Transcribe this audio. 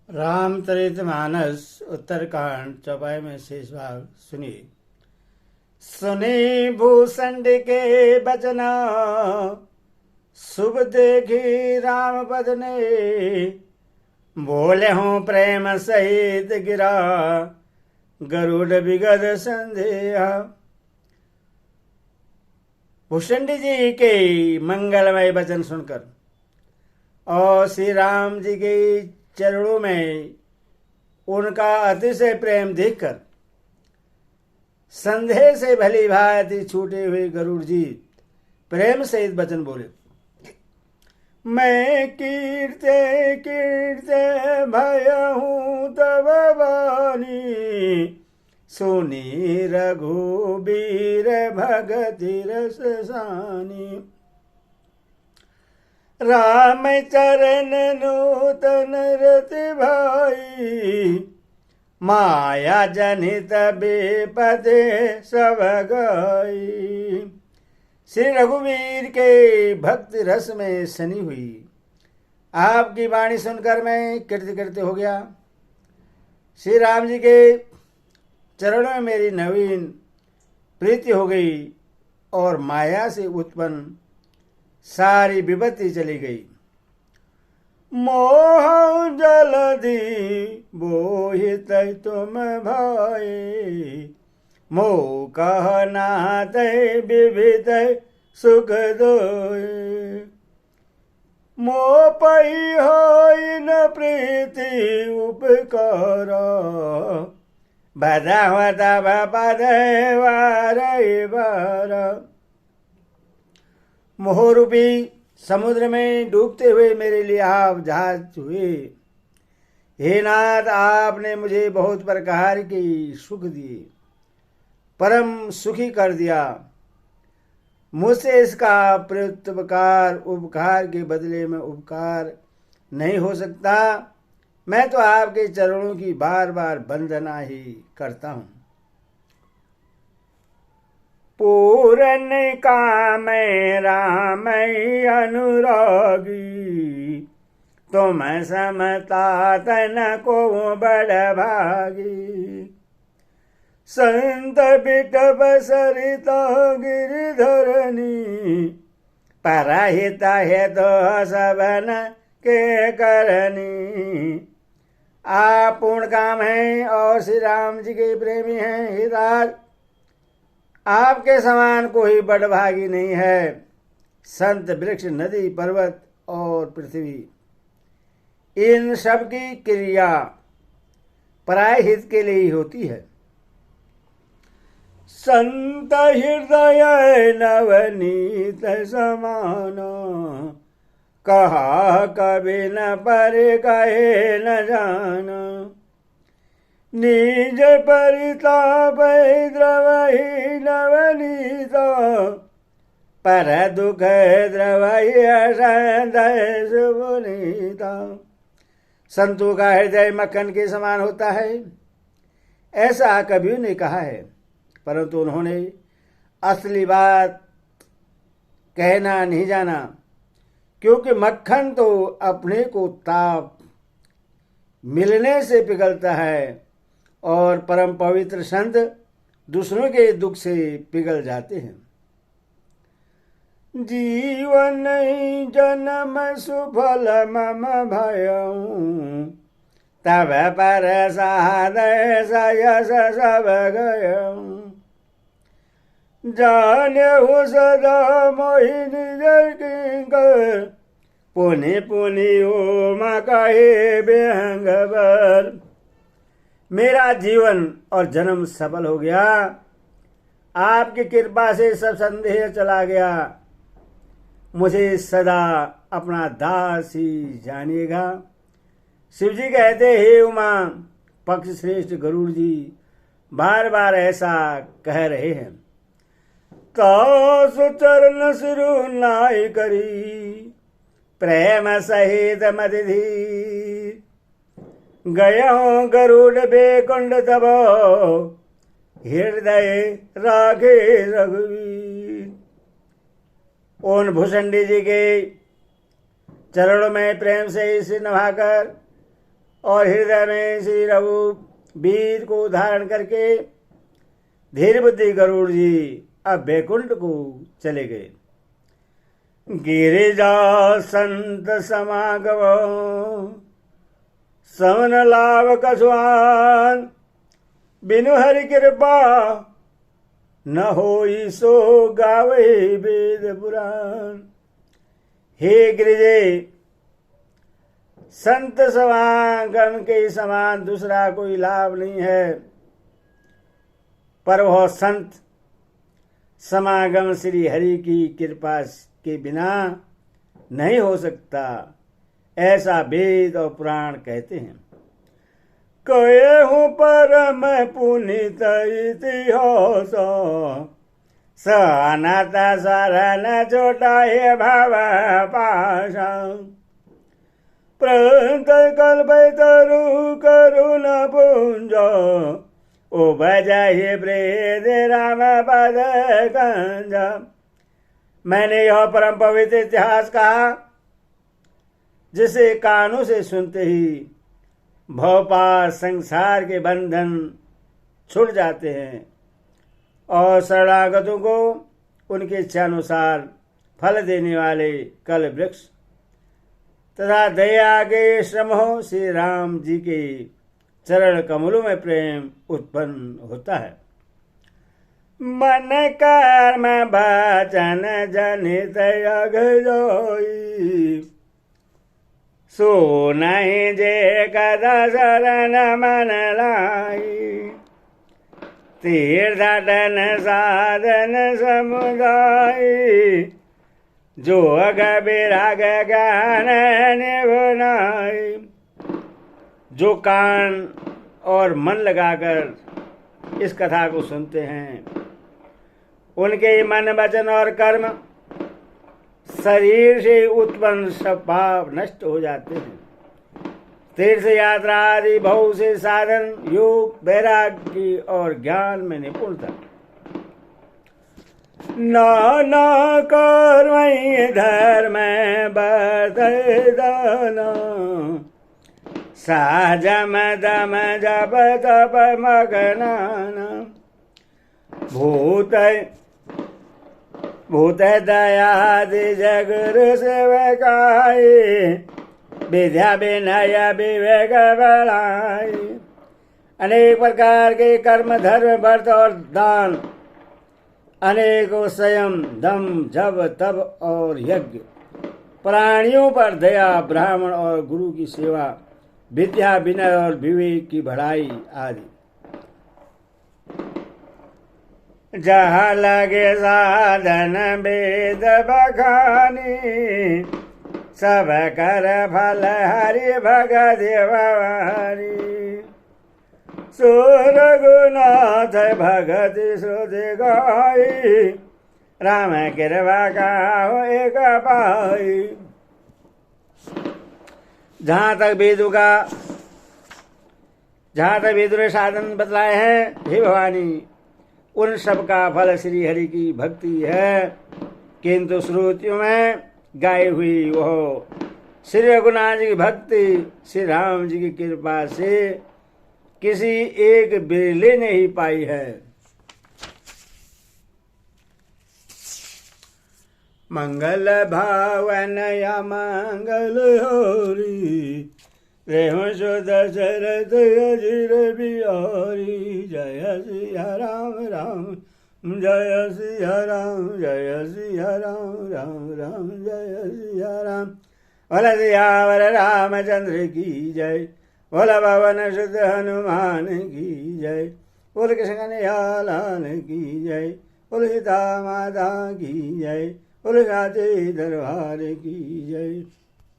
रामचरितमानस उत्तरकांड चौपाई में शेष भाग सुनिए। सुनी भूषण के बचना, शुभ देखी राम पद ने। बोले हूँ प्रेम सहित गिरा, गरुड़ विगद संदेह। भूषण जी के मंगलमय वचन सुनकर और श्री राम जी के चरणों में उनका अतिशय प्रेम देखकर संदेह से भली भांति छूटे हुए गरुड़ जी प्रेम सहित वचन बोले। मैं कीर्ते कीर्ते भय हूँ तब बानी, सुनी रघुबीर भगति रस सानी। राम चरण नूतन रति भाई, माया जनित बेपद सब गई। श्री रघुवीर के भक्ति रस में सनी हुई आपकी वाणी सुनकर मैं कृतकृत्य हो गया। श्री राम जी के चरणों में मेरी नवीन प्रीति हो गई और माया से उत्पन्न सारी विपत्ति चली गई। मोह जलधि बोहित तुम भाई, मोह कहनात विविध सुख दोय। मोह पई होई न प्रीति उपकार, बधावत पद वार। मोहरूपी समुद्र में डूबते हुए मेरे लिए आप जहाज हुए। हे नाथ, आपने मुझे बहुत प्रकार के सुख दिए, परम सुखी कर दिया। मुझसे इसका प्रत्युपकार उपकार के बदले में उपकार नहीं हो सकता। मैं तो आपके चरणों की बार बार वंदना ही करता हूँ। पूरन काम राम अनुरागी, तुम समता तन को बड़ भागी। संत बिटब सरिता गिरिधरनी, परहित है तो सबन के करनी। आप पूर्ण काम हैं और श्री राम जी के प्रेमी हैं। हे राज, आपके समान कोई बड़भागी नहीं है। संत वृक्ष नदी पर्वत और पृथ्वी, इन सब की क्रिया पराय हित के लिए ही होती है। संत हृदय नवनीत समान, कहा कभी न पर कहे न जान। निज परिताप द्रवहि नवनीता, पर दुख द्रवहि असंदय सुनीता। संतों का हृदय मक्खन के समान होता है, ऐसा कभी ने कहा है, परंतु उन्होंने असली बात कहना नहीं जाना। क्योंकि मक्खन तो अपने को ताप मिलने से पिघलता है और परम पवित्र संत दूसरों के दुख से पिघल जाते हैं। जीवन जन्म सुफल मम भयऊं, तब पर सादय सयस सब गयऊं। जान्यहु सदा मोहिनी जर किंकर, पुनि पुनि ओम कहे बेहंग बर। मेरा जीवन और जन्म सफल हो गया, आपकी कृपा से सब संदेह चला गया। मुझे सदा अपना दास ही जानिएगा। शिव जी कहते, हे उमा पक्ष श्रेष्ठ गरुड़ जी बार बार ऐसा कह रहे हैं। तो चरण सिरु नाई करी, प्रेम सहित मदधि। गया गरुड़ बेकुंड तब, हृदय राखे रघुवीर। उन भूषणी जी के चरणों में प्रेम से इसे नभाकर और हृदय में श्री रघुवीर को धारण करके धीर बुद्धि गरुड़ जी अब वैकुंठ को चले गए। गिरिजा संत समागम समन लाभ कसुआन, बिनु हरि कृपा न होई सो गावे वेद पुराण। हे गिरिजे, संत समागम के समान दूसरा कोई लाभ नहीं है, पर वह संत समागम श्री हरि की कृपा के बिना नहीं हो सकता, ऐसा वेद और पुराण कहते हैं। कहे हूँ परम पुनित इतिहास, सहनता शरण छोटा हे भाव पाशा। प्रंत कल्प तरु करुण पुंज, ओ बजाए प्रेद राम पद कंज। मैंने यह परम पवित्र इतिहास कहा, जिसे कानों से सुनते ही भवपाश संसार के बंधन छूट जाते हैं और शरणागतों को उनके इच्छानुसार फल देने वाले कल वृक्ष तथा दया के श्रम हो श्री राम जी के चरण कमलों में प्रेम उत्पन्न होता है। मन कर्म वचन जनित यग जोई, सो नहीं जे कदा शरण मन लाई। तीर्थटन साधन समुदाय, जोग विराग ज्ञान निभुनाई। जो कान और मन लगाकर इस कथा को सुनते हैं, उनके मन वचन और कर्म शरीर से उत्पन्न सब पाप नष्ट हो जाते हैं। तीर्थ यात्रा आदि बहुत से साधन, योग, वैराग्य और ज्ञान में निपुणता। नाना कर्म धर्म बदना, सहजम दम जप तप मगनाना। भूत दयादि जगुरु सेवकाई, विद्या विनय विवेक बढ़ाई। अनेक प्रकार के कर्म, धर्म, व्रत और दान, अनेकों संयम, दम, जप, तप और यज्ञ, प्राणियों पर दया, ब्राह्मण और गुरु की सेवा, विद्या विनय और विवेक की बढ़ाई आदि। जहाँ लगे साधन वेद बखानी, सब कर फल हरि भगत भवानी। सुर गुनाथ भगत श्रुति गाई, राम कृपा का एक पाई। जहाँ तक वेदों ने साधन बतलाए हैं, हे भवानी, उन सब का फल श्री हरि की भक्ति है, किंतु श्रुतियों में गाई हुई वह श्री रघुनाथ जी की भक्ति श्री राम जी की कृपा से किसी एक बिरले ने ही पाई है। मंगल भावन या मंगल होरी, रेहु सुध शरद अजीर बिहारी। जय सिया राम राम जय सिया राम, जय सिया राम राम राम जय सिया राम। बोल सियावर रामचंद्र की जय, बोल पवन सुत हनुमान की जय, बोल कृष्ण कन्हैया लाल की जय, बोल सीता माता की जय, बोल साचे दरबार की जय।